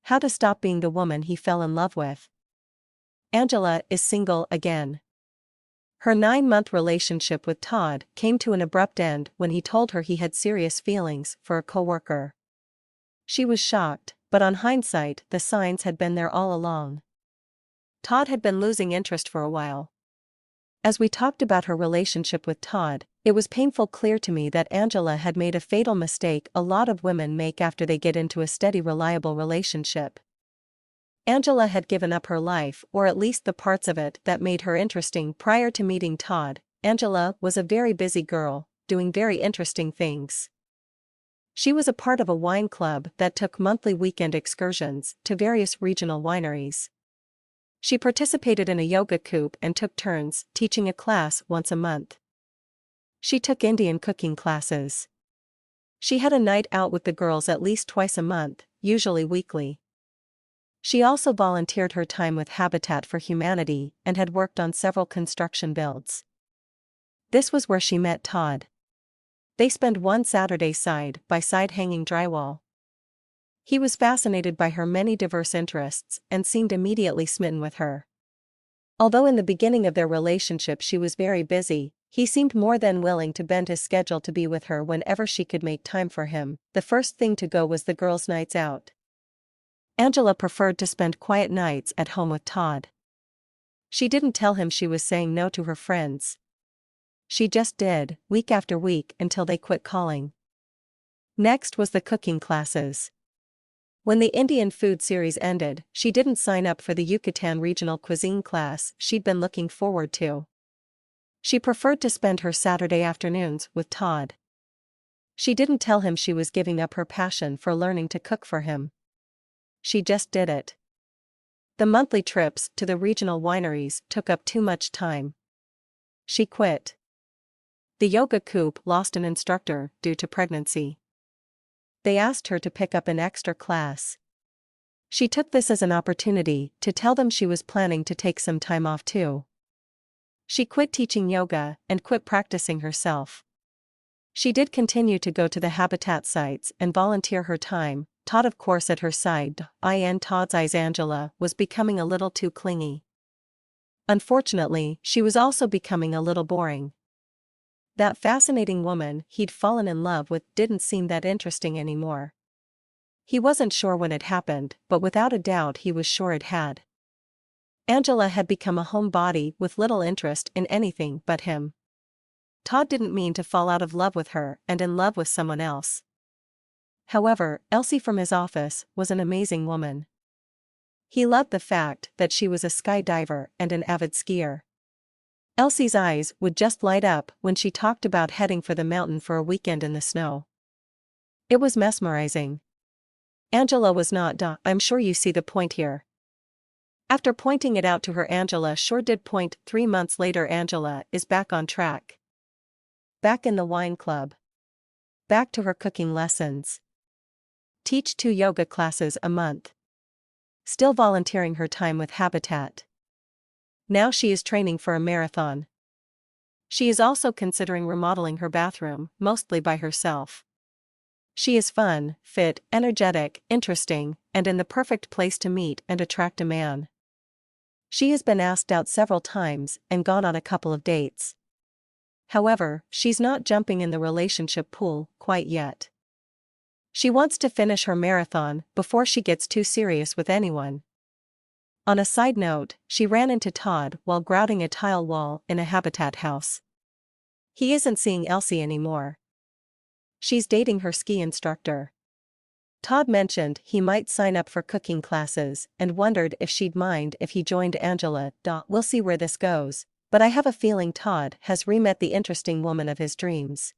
How to stop being the woman he fell in love with. Angela is single again. Her 9-month relationship with Todd came to an abrupt end when he told her he had serious feelings for a coworker. She was shocked, but on hindsight, the signs had been there all along. Todd had been losing interest for a while. As we talked about her relationship with Todd, it was painfully clear to me that Angela had made a fatal mistake a lot of women make after they get into a steady, reliable relationship. Angela had given up her life, or at least the parts of it that made her interesting prior to meeting Todd. Angela was a very busy girl, doing very interesting things. She was a part of a wine club that took monthly weekend excursions to various regional wineries. She participated in a yoga coop and took turns teaching a class once a month. She took Indian cooking classes. She had a night out with the girls at least twice a month, usually weekly. She also volunteered her time with Habitat for Humanity and had worked on several construction builds. This was where she met Todd. They spent one Saturday side by side hanging drywall. He was fascinated by her many diverse interests and seemed immediately smitten with her. Although in the beginning of their relationship she was very busy, he seemed more than willing to bend his schedule to be with her whenever she could make time for him. The first thing to go was the girls' nights out. Angela preferred to spend quiet nights at home with Todd. She didn't tell him she was saying no to her friends. She just did, week after week until they quit calling. Next was the cooking classes. When the Indian food series ended, she didn't sign up for the Yucatan regional cuisine class she'd been looking forward to. She preferred to spend her Saturday afternoons with Todd. She didn't tell him she was giving up her passion for learning to cook for him. She just did it. The monthly trips to the regional wineries took up too much time. She quit. The yoga coop lost an instructor due to pregnancy. They asked her to pick up an extra class. She took this as an opportunity to tell them she was planning to take some time off too. She quit teaching yoga and quit practicing herself. She did continue to go to the Habitat sites and volunteer her time. Todd of course at her side. In Todd's eyes Angela was becoming a little too clingy. Unfortunately, she was also becoming a little boring. That fascinating woman he'd fallen in love with didn't seem that interesting anymore. He wasn't sure when it happened, but without a doubt he was sure it had. Angela had become a homebody with little interest in anything but him. Todd didn't mean to fall out of love with her and in love with someone else. However, Elsie from his office was an amazing woman. He loved the fact that she was a skydiver and an avid skier. Elsie's eyes would just light up when she talked about heading for the mountain for a weekend in the snow. It was mesmerizing. Angela was not. I'm sure you see the point here. After pointing it out to her, Angela sure did point. 3 months later, Angela is back on track. Back in the wine club. Back to her cooking lessons. Teach 2 yoga classes a month. Still volunteering her time with Habitat. Now she is training for a marathon. She is also considering remodeling her bathroom, mostly by herself. She is fun, fit, energetic, interesting, and in the perfect place to meet and attract a man. She has been asked out several times and gone on a couple of dates. However, she's not jumping in the relationship pool quite yet. She wants to finish her marathon before she gets too serious with anyone. On a side note, she ran into Todd while grouting a tile wall in a Habitat house. He isn't seeing Elsie anymore. She's dating her ski instructor. Todd mentioned he might sign up for cooking classes and wondered if she'd mind if he joined Angela. We'll see where this goes, but I have a feeling Todd has re-met the interesting woman of his dreams.